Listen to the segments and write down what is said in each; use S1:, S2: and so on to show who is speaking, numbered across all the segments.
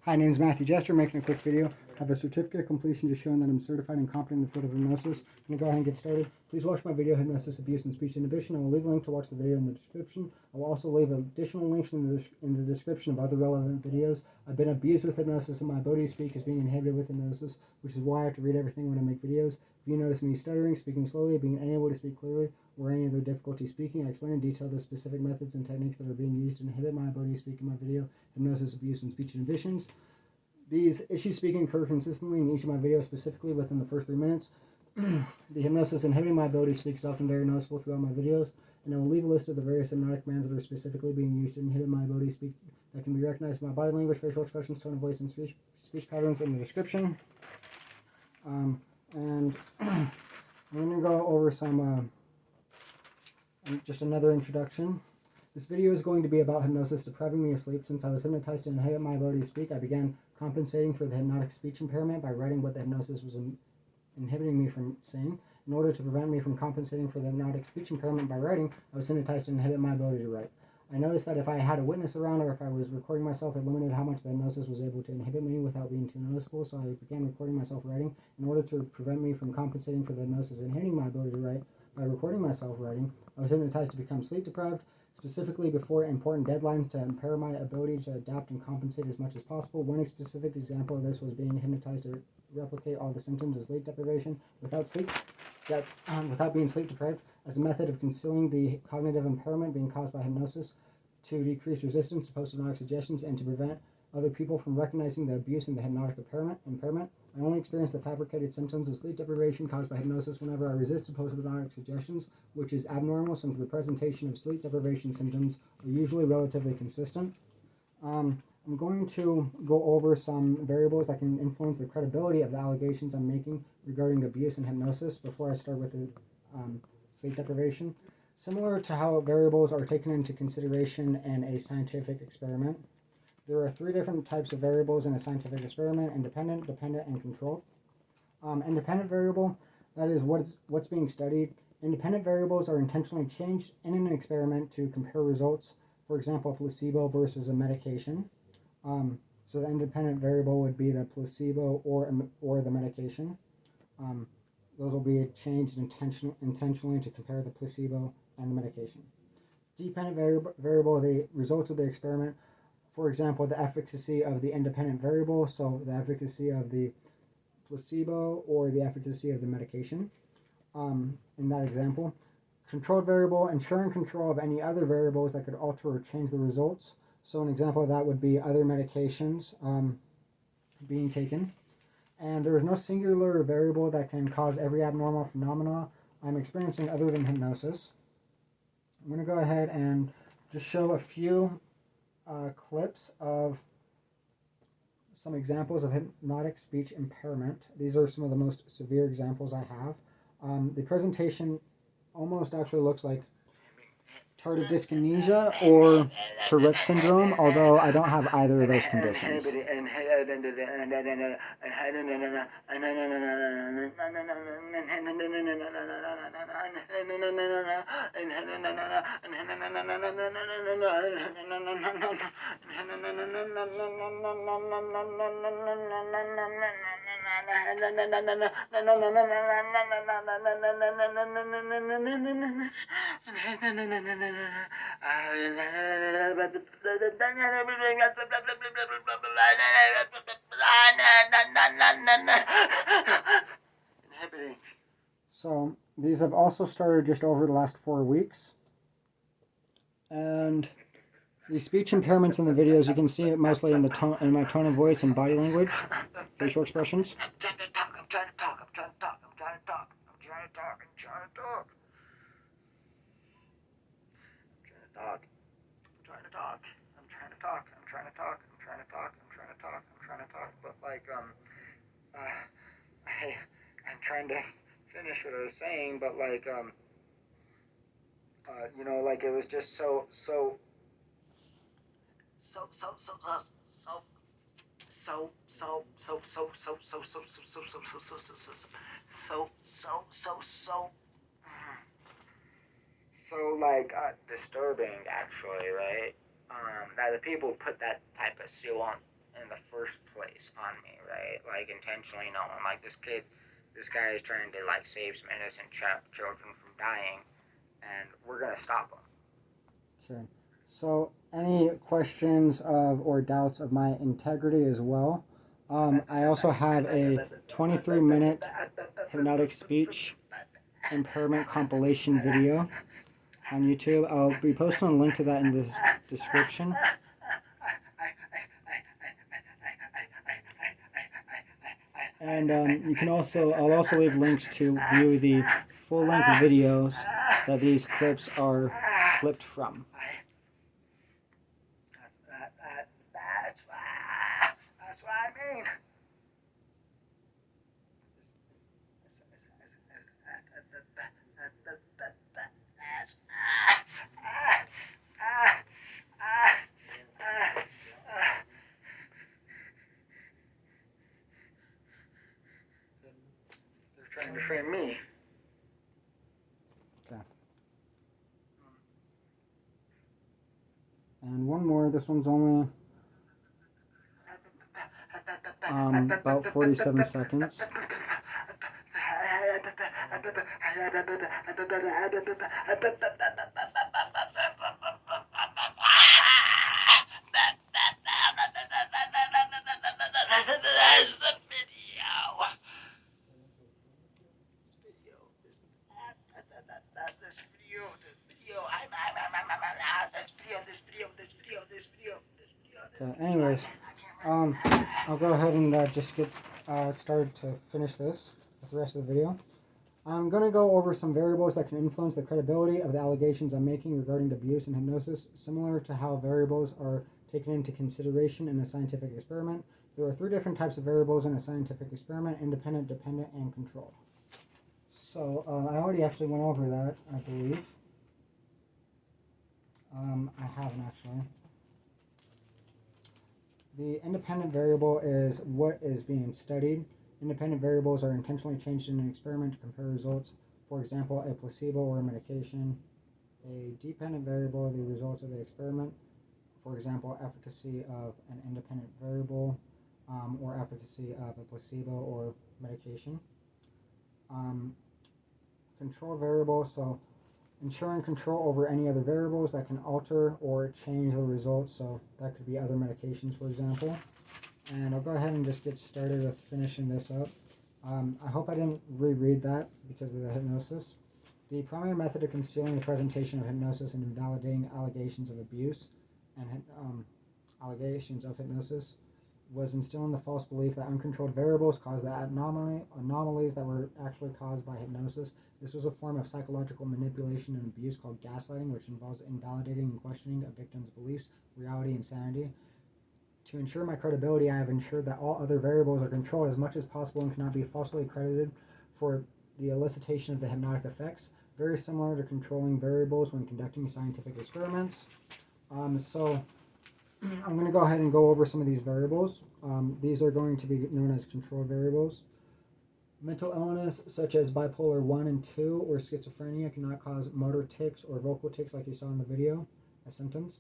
S1: Hi, my name is Matthew Jester, making a quick video. I have a certificate of completion just showing that I'm certified and competent in the field of hypnosis. I'm going to go ahead and get started. Please watch my video, Hypnosis, Abuse, and Speech Inhibition. I will leave a link to watch the video in the description. I will also leave additional links in the description of other relevant videos. I've been abused with hypnosis, and my ability to speak is being inhibited with hypnosis, which is why I have to read everything when I make videos. If you notice me stuttering, speaking slowly, being unable to speak clearly, or any other difficulty speaking, I explain in detail the specific methods and techniques that are being used to inhibit my ability to speak in my video, Hypnosis, Abuse, and Speech Inhibitions. These issues speaking occur consistently in each of my videos, specifically within the first 3 minutes. The hypnosis inhibiting my ability to speak is often very noticeable throughout my videos, and I will leave a list of the various hypnotic commands that are specifically being used to inhibit my ability to speak that can be recognized by body language, facial expressions, tone of voice, and speech patterns in the description. And I'm going to go over some, just another introduction. This video is going to be about hypnosis depriving me of sleep. Since I was hypnotized to inhibit my ability to speak, I began compensating for the hypnotic speech impairment by writing what the hypnosis was inhibiting me from saying. In order to prevent me from compensating for the hypnotic speech impairment by writing, I was hypnotized to inhibit my ability to write. I noticed that if I had a witness around or if I was recording myself, it limited how much the hypnosis was able to inhibit me without being too noticeable, so I began recording myself writing. In order to prevent me from compensating for the hypnosis inhibiting my ability to write by recording myself writing, I was hypnotized to become sleep deprived, specifically before important deadlines, to impair my ability to adapt and compensate as much as possible. One specific example of this was being hypnotized to replicate all the symptoms of sleep deprivation without being sleep deprived, as a method of concealing the cognitive impairment being caused by hypnosis, to decrease resistance to post-hypnotic suggestions, and to prevent other people from recognizing the abuse and the hypnotic impairment. I only experienced the fabricated symptoms of sleep deprivation caused by hypnosis whenever I resisted post-hypnotic suggestions, which is abnormal since the presentation of sleep deprivation symptoms are usually relatively consistent. I'm going to go over some variables that can influence the credibility of the allegations I'm making regarding abuse and hypnosis before I start with the sleep deprivation. Similar to how variables are taken into consideration in a scientific experiment, there are 3 different types of variables in a scientific experiment: independent, dependent, and controlled. Independent variable, that is what's being studied. Independent variables are intentionally changed in an experiment to compare results, for example, a placebo versus a medication. So the independent variable would be the placebo or the medication. Those will be changed intentionally to compare the placebo and the medication. Dependent variable, the results of the experiment. For example, the efficacy of the independent variable, so the efficacy of the placebo or the efficacy of the medication. In that example, controlled variable, ensuring control of any other variables that could alter or change the results. So an example of that would be other medications being taken. And there is no singular variable that can cause every abnormal phenomena I'm experiencing other than hypnosis. I'm going to go ahead and just show a few clips of some examples of hypnotic speech impairment. These are some of the most severe examples I have. The presentation almost actually looks like tardive dyskinesia or Tourette syndrome, although I don't have either of those conditions. So these have also started just over the last 4 weeks. And the speech impairments in the videos, you can see it mostly in my tone of voice and body language, facial expressions.
S2: I'm trying to talk. I'm trying to talk. I'm trying to talk. I'm trying to talk. I'm trying to talk. I'm trying to talk. I'm trying to talk. I'm trying to talk. I'm trying to talk. I'm trying to talk. I'm trying to talk. I'm trying to talk. I'm trying to talk. But I'm trying to finish what I was saying. But it was just so disturbing, actually, right? That the people put that type of seal on in the first place on me, right? Like intentionally knowing, like this guy is trying to like save some innocent children from dying, and we're gonna stop him.
S1: Okay. So, any questions of or doubts of my integrity as well? I also have a 23-minute hypnotic speech impairment compilation video on YouTube. I'll be posting a link to that in the description. And you can also, I'll also leave links to view the full-length videos that these clips are clipped from.
S2: That's what I mean. They're trying to frame me.
S1: Okay. And one more. This one's only about 47 seconds.
S2: That's the video.
S1: Okay, anyways, I'll go ahead and just get started to finish this with the rest of the video. I'm going to go over some variables that can influence the credibility of the allegations I'm making regarding abuse and hypnosis, similar to how variables are taken into consideration in a scientific experiment. There are 3 different types of variables in a scientific experiment: independent, dependent, and controlled. So I already actually went over that, I believe. I haven't actually. The independent variable is what is being studied. Independent variables are intentionally changed in an experiment to compare results, for example, a placebo or a medication. A dependent variable are the results of the experiment, for example, efficacy of an independent variable or efficacy of a placebo or medication. Control variable, so ensuring control over any other variables that can alter or change the results, so that could be other medications, for example. And I'll go ahead and just get started with finishing this up. I hope I didn't reread that because of the hypnosis. The primary method of concealing the presentation of hypnosis and invalidating allegations of abuse and allegations of hypnosis was instilling the false belief that uncontrolled variables caused the anomalies that were actually caused by hypnosis. This was a form of psychological manipulation and abuse called gaslighting, which involves invalidating and questioning a victim's beliefs, reality, and sanity. To ensure my credibility, I have ensured that all other variables are controlled as much as possible and cannot be falsely credited for the elicitation of the hypnotic effects, very similar to controlling variables when conducting scientific experiments. So I'm going to go ahead and go over some of these variables. These are going to be known as control variables. Mental illness such as bipolar 1 and 2 or schizophrenia cannot cause motor tics or vocal tics like you saw in the video as symptoms.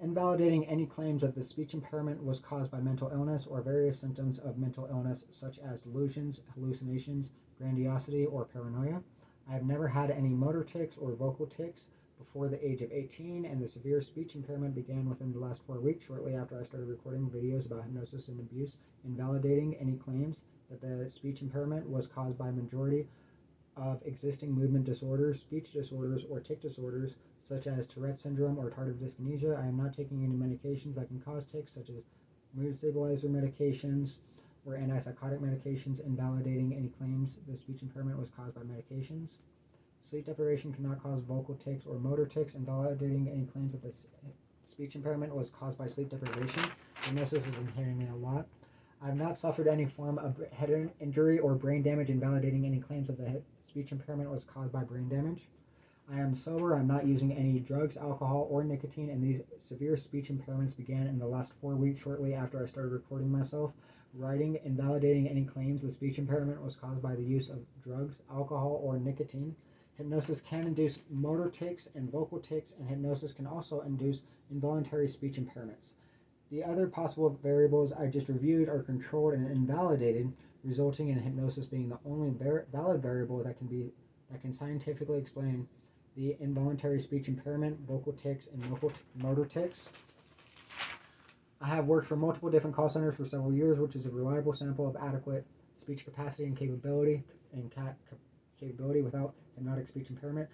S1: Invalidating any claims that the speech impairment was caused by mental illness or various symptoms of mental illness such as delusions, hallucinations, grandiosity, or paranoia. I have never had any motor tics or vocal tics before the age of 18, and the severe speech impairment began within the last 4 weeks, shortly after I started recording videos about hypnosis and abuse, invalidating any claims that the speech impairment was caused by a majority of existing movement disorders, speech disorders, or tic disorders, such as Tourette syndrome or tardive dyskinesia. I am not taking any medications that can cause tics, such as mood stabilizer medications or antipsychotic medications, invalidating any claims the speech impairment was caused by medications. Sleep deprivation cannot cause vocal tics or motor tics, invalidating any claims that the speech impairment was caused by sleep deprivation. Hypnosis is hitting me a lot. I have not suffered any form of head injury or brain damage, invalidating any claims that the speech impairment was caused by brain damage. I am sober. I'm not using any drugs, alcohol, or nicotine, and these severe speech impairments began in the last 4 weeks, shortly after I started recording myself. Writing, invalidating any claims the speech impairment was caused by the use of drugs, alcohol, or nicotine. Hypnosis can induce motor tics and vocal tics, and hypnosis can also induce involuntary speech impairments. The other possible variables I just reviewed are controlled and invalidated, resulting in hypnosis being the only valid variable that can scientifically explain the involuntary speech impairment, vocal tics, and motor tics. I have worked for multiple different call centers for several years, which is a reliable sample of adequate speech capacity and capability without hypnotic speech impairment.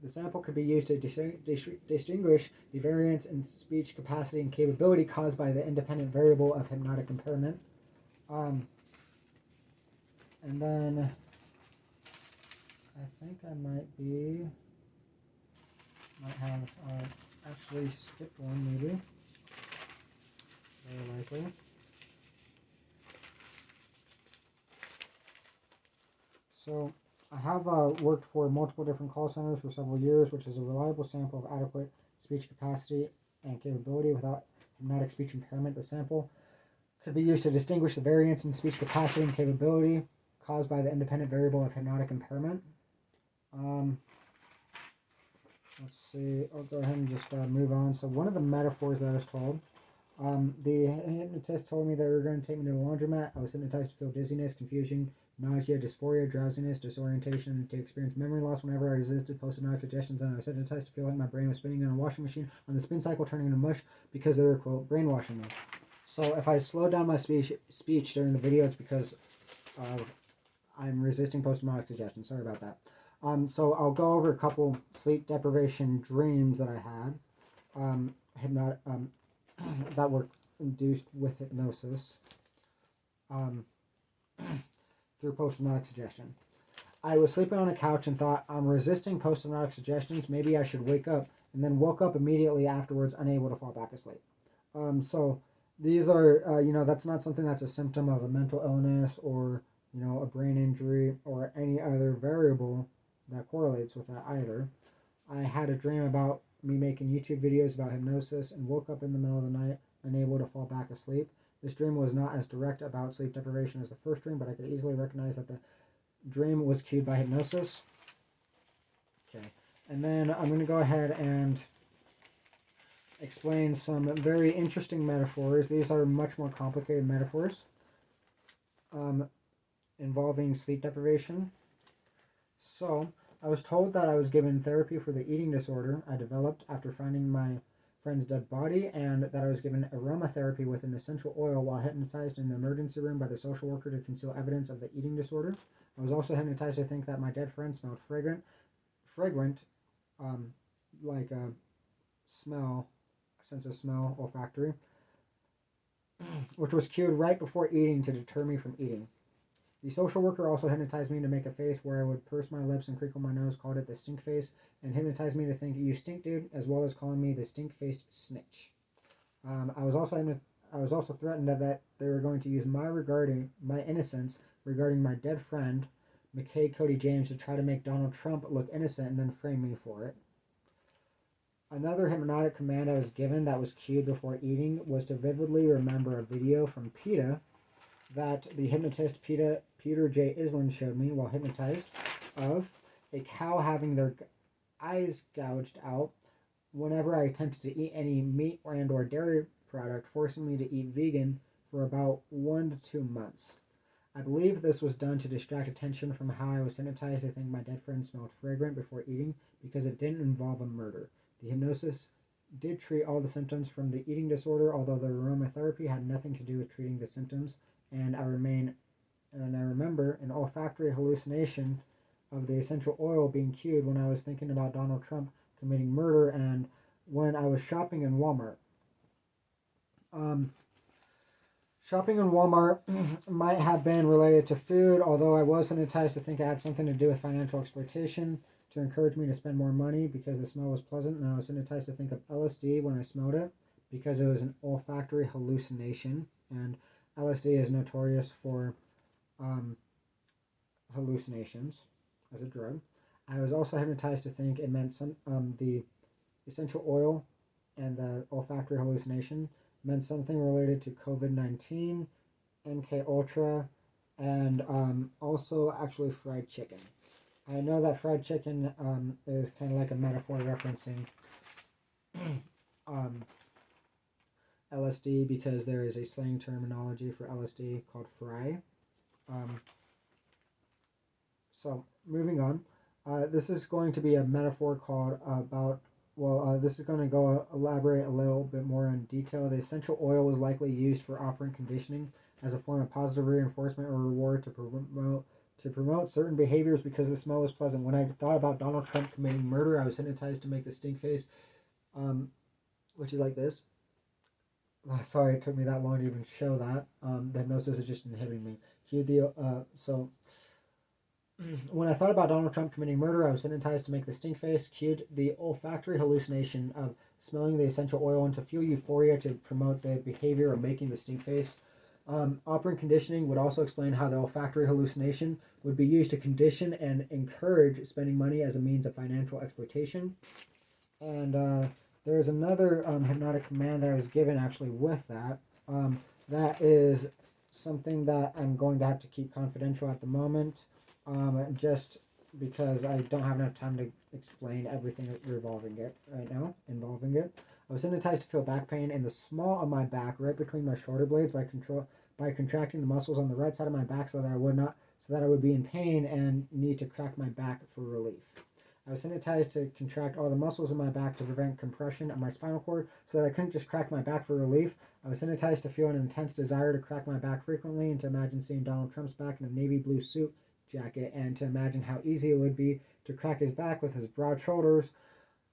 S1: The sample could be used to distinguish the variance in speech capacity and capability caused by the independent variable of hypnotic impairment. And then I think I might have actually skipped one, maybe. Very likely. So I have worked for multiple different call centers for several years, which is a reliable sample of adequate speech capacity and capability without hypnotic speech impairment. The sample could be used to distinguish the variance in speech capacity and capability caused by the independent variable of hypnotic impairment. Let's see. I'll go ahead and just move on. So one of the metaphors that I was told, the hypnotist told me they were going to take me to the laundromat. I was hypnotized to feel dizziness, confusion, nausea, dysphoria, drowsiness, disorientation, and to experience memory loss whenever I resisted post-hypnotic suggestions, and I was hypnotized to feel like my brain was spinning in a washing machine on the spin cycle, turning into mush because they were, quote, brainwashing me. So if I slow down my speech during the video, it's because I'm resisting post-hypnotic suggestion. Sorry about that. So I'll go over a couple sleep deprivation dreams that I had, that were induced with hypnosis through post-hypnotic suggestion. I was sleeping on a couch and thought, I'm resisting post-hypnotic suggestions, maybe I should wake up, and then woke up immediately afterwards, unable to fall back asleep. So these are, that's not something that's a symptom of a mental illness or, a brain injury or any other variable that correlates with that either. I had a dream about me making YouTube videos about hypnosis and woke up in the middle of the night, unable to fall back asleep. This dream was not as direct about sleep deprivation as the first dream, but I could easily recognize that the dream was cued by hypnosis. Okay, and then I'm going to go ahead and explain some very interesting metaphors. These are much more complicated metaphors involving sleep deprivation. So, I was told that I was given therapy for the eating disorder I developed after finding my friend's dead body, and that I was given aromatherapy with an essential oil while hypnotized in the emergency room by the social worker to conceal evidence of the eating disorder. I was also hypnotized to think that my dead friend smelled fragrant, like a smell, a sense of smell, olfactory, which was cued right before eating to deter me from eating. The social worker also hypnotized me to make a face where I would purse my lips and crinkle my nose, called it the stink face, and hypnotized me to think, you stink, dude, as well as calling me the stink-faced snitch. I was also threatened that they were going to use my innocence regarding my dead friend, McKay Cody James, to try to make Donald Trump look innocent and then frame me for it. Another hypnotic command I was given that was cued before eating was to vividly remember a video from PETA that the hypnotist Peter J. Island showed me while hypnotized of a cow having their eyes gouged out whenever I attempted to eat any meat and or dairy product, forcing me to eat vegan for about 1 to 2 months. I believe this was done to distract attention from how I was hypnotized to think my dead friend smelled fragrant before eating, because it didn't involve a murder. The hypnosis did treat all the symptoms from the eating disorder, although the aromatherapy had nothing to do with treating the symptoms, and I remember an olfactory hallucination of the essential oil being cued when I was thinking about Donald Trump committing murder and when I was shopping in Walmart. Shopping in Walmart might have been related to food, although I was hypnotized to think it had something to do with financial exploitation to encourage me to spend more money because the smell was pleasant, and I was hypnotized to think of LSD when I smelled it because it was an olfactory hallucination, and LSD is notorious for hallucinations as a drug. I was also hypnotized to think it meant the essential oil and the olfactory hallucination meant something related to COVID-19, MK Ultra, and also actually fried chicken. I know that fried chicken is kind of like a metaphor referencing LSD because there is a slang terminology for LSD called fry. So moving on, this is going to be a metaphor called about. This is going to go elaborate a little bit more in detail. The essential oil was likely used for operant conditioning as a form of positive reinforcement or reward to promote certain behaviors because the smell was pleasant. When I thought about Donald Trump committing murder, I was hypnotized to make the stink face, which is like this. Sorry, it took me that long to even show that. The hypnosis is just inhibiting me. When I thought about Donald Trump committing murder, I was hypnotized to make the stink face, cued the olfactory hallucination of smelling the essential oil and to feel euphoria to promote the behavior of making the stink face. Operant conditioning would also explain how the olfactory hallucination would be used to condition and encourage spending money as a means of financial exploitation. And there is another hypnotic command that I was given actually with that. That is something that I'm going to have to keep confidential at the moment, just because I don't have enough time to explain everything involving it right now. I was hypnotized to feel back pain in the small of my back, right between my shoulder blades, by contracting the muscles on the right side of my back so that I would be in pain and need to crack my back for relief. I was hypnotized to contract all the muscles in my back to prevent compression of my spinal cord so that I couldn't just crack my back for relief. I was hypnotized to feel an intense desire to crack my back frequently and to imagine seeing Donald Trump's back in a navy blue suit jacket and to imagine how easy it would be to crack his back with his broad shoulders.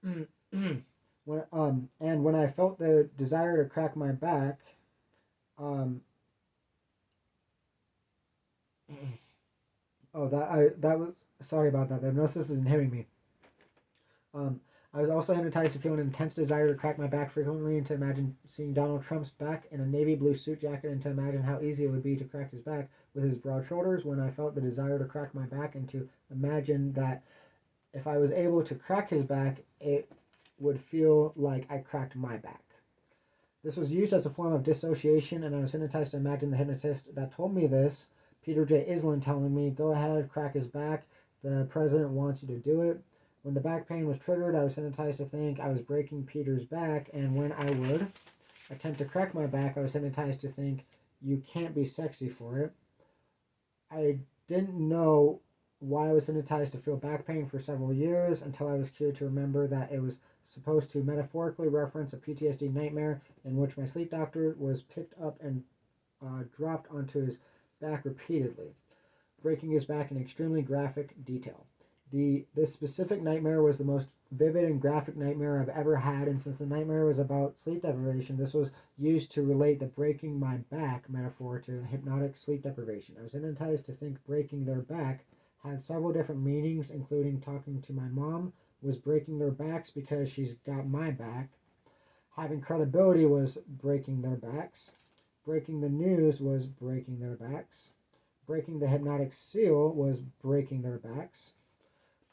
S1: And when I felt the desire to crack my back, that was sorry about that. The hypnosis is inhibiting me. I was also hypnotized to feel an intense desire to crack my back frequently and to imagine seeing Donald Trump's back in a navy blue suit jacket and to imagine how easy it would be to crack his back with his broad shoulders. When I felt the desire to crack my back and to imagine that if I was able to crack his back, it would feel like I cracked my back. This was used as a form of dissociation, and I was hypnotized to imagine the hypnotist that told me this, Peter J. Island, telling me, "Go ahead, crack his back. The president wants you to do it." When the back pain was triggered, I was hypnotized to think I was breaking Peter's back, and when I would attempt to crack my back, I was hypnotized to think, "You can't be sexy for it." I didn't know why I was hypnotized to feel back pain for several years until I was cured to remember that it was supposed to metaphorically reference a PTSD nightmare in which my sleep doctor was picked up and dropped onto his back repeatedly, breaking his back in extremely graphic detail. This specific nightmare was the most vivid and graphic nightmare I've ever had, and since the nightmare was about sleep deprivation, this was used to relate the breaking my back metaphor to hypnotic sleep deprivation. I was hypnotized to think breaking their back had several different meanings, including talking to my mom was breaking their backs because she's got my back. Having credibility was breaking their backs. Breaking the news was breaking their backs. Breaking the hypnotic seal was breaking their backs.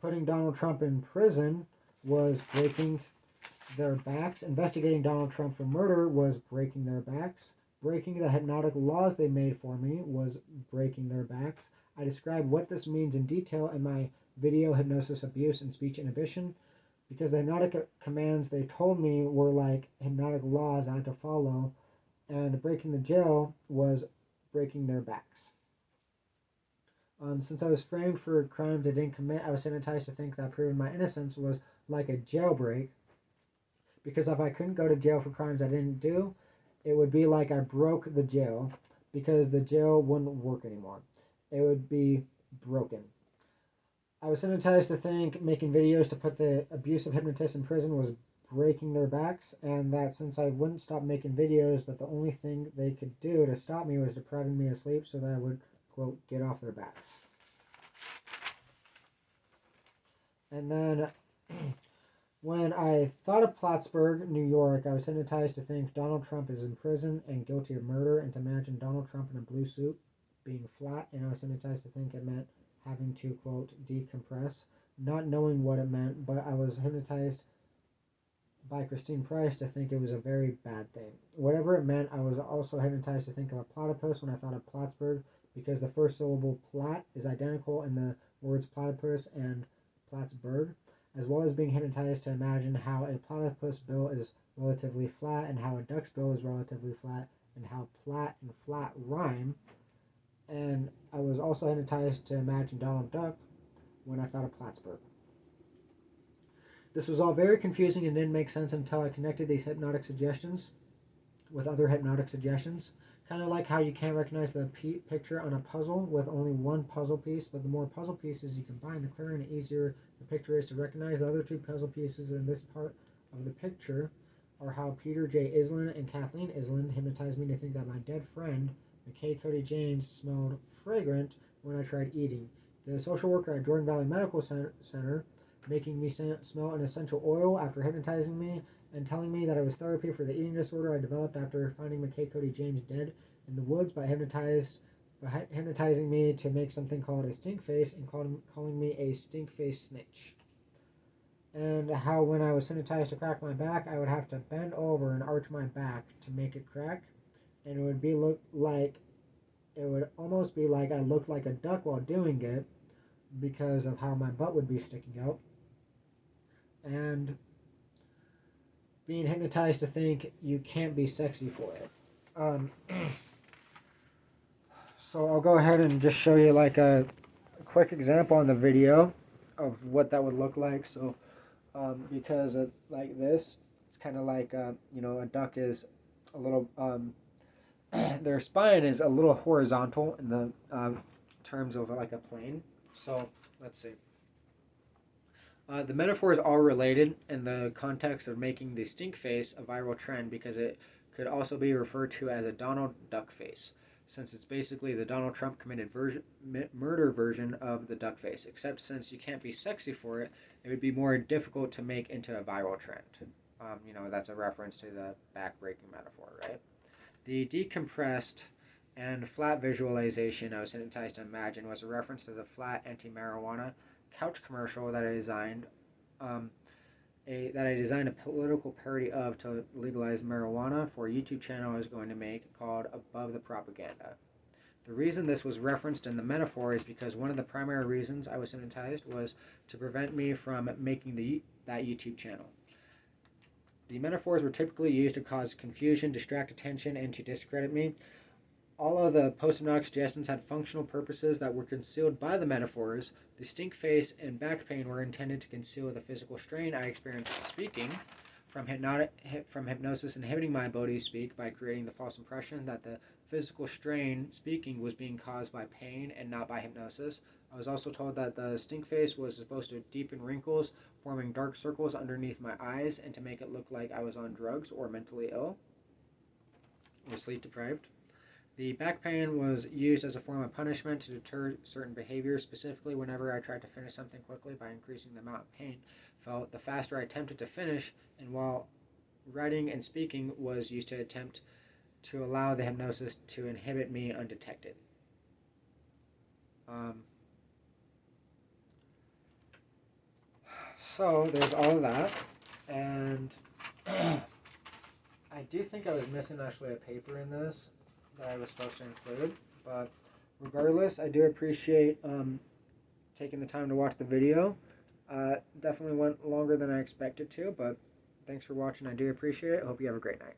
S1: Putting Donald Trump in prison was breaking their backs. Investigating Donald Trump for murder was breaking their backs. Breaking the hypnotic laws they made for me was breaking their backs. I describe what this means in detail in my video, Hypnosis, Abuse, and Speech Inhibition, because the hypnotic commands they told me were like hypnotic laws I had to follow, and breaking the jail was breaking their backs. Since I was framed for crimes I didn't commit, I was hypnotized to think that proving my innocence was like a jailbreak, because if I couldn't go to jail for crimes I didn't do, it would be like I broke the jail, because the jail wouldn't work anymore. It would be broken. I was hypnotized to think making videos to put the abusive hypnotist in prison was breaking their backs, and that since I wouldn't stop making videos, that the only thing they could do to stop me was depriving me of sleep so that I would, quote, get off their backs. And then when I thought of Plattsburgh, New York, I was hypnotized to think Donald Trump is in prison and guilty of murder, and to imagine Donald Trump in a blue suit being flat, and I was hypnotized to think it meant having to, quote, decompress, not knowing what it meant, but I was hypnotized by Christine Price to think it was a very bad thing. Whatever it meant, I was also hypnotized to think of a platypus when I thought of Plattsburgh, because the first syllable plat is identical in the words platypus and Plattsburgh, as well as being hypnotized to imagine how a platypus bill is relatively flat, and how a duck's bill is relatively flat, and how plat and flat rhyme. And I was also hypnotized to imagine Donald Duck when I thought of Plattsburgh. This was all very confusing and didn't make sense until I connected these hypnotic suggestions with other hypnotic suggestions. Kind of like how you can't recognize the picture on a puzzle with only one puzzle piece, but the more puzzle pieces you combine, the clearer and easier the picture is to recognize. The other two puzzle pieces in this part of the picture are how Peter J. Island and Kathleen Island hypnotized me to think that my dead friend, McKay Cody James, smelled fragrant when I tried eating. The social worker at Jordan Valley Medical Center making me smell an essential oil after hypnotizing me and telling me that it was therapy for the eating disorder I developed after finding McKay Cody James dead in the woods by hypnotizing me to make something called a stink face and calling me a stink face snitch. And how when I was hypnotized to crack my back, I would have to bend over and arch my back to make it crack, and it would almost be like I looked like a duck while doing it because of how my butt would be sticking out. And being hypnotized to think you can't be sexy for it. So I'll go ahead and just show you like a quick example on the video of what that would look like. So because of, like this, it's kind of like a duck is a little their spine is a little horizontal in the terms of like a plane. So let's see. The metaphor is all related in the context of making the stink face a viral trend because it could also be referred to as a Donald Duck face, since it's basically the Donald Trump committed murder version of the duck face, except since you can't be sexy for it, it would be more difficult to make into a viral trend. That's a reference to the back-breaking metaphor, right? The decompressed and flat visualization I was hypnotized to imagine was a reference to the flat anti-marijuana couch commercial that I designed a political parody of to legalize marijuana for a YouTube channel I was going to make called Above the Propaganda. The reason this was referenced in the metaphor is because one of the primary reasons I was hypnotized was to prevent me from making that YouTube channel. The metaphors were typically used to cause confusion, distract attention, and to discredit me. All of the post-hypnotic suggestions had functional purposes that were concealed by the metaphors. The stink face and back pain were intended to conceal the physical strain I experienced speaking from hypnosis inhibiting my ability to speak by creating the false impression that the physical strain speaking was being caused by pain and not by hypnosis. I was also told that the stink face was supposed to deepen wrinkles, forming dark circles underneath my eyes, and to make it look like I was on drugs or mentally ill or sleep deprived. The back pain was used as a form of punishment to deter certain behaviors, specifically whenever I tried to finish something quickly by increasing the amount of pain felt, the faster I attempted to finish, and while writing and speaking was used to attempt to allow the hypnosis to inhibit me undetected. So there's all of that, and I do think I was missing actually a paper in this that I was supposed to include, but regardless, I do appreciate taking the time to watch the video. Definitely went longer than I expected to, but thanks for watching. I do appreciate it. I hope you have a great night.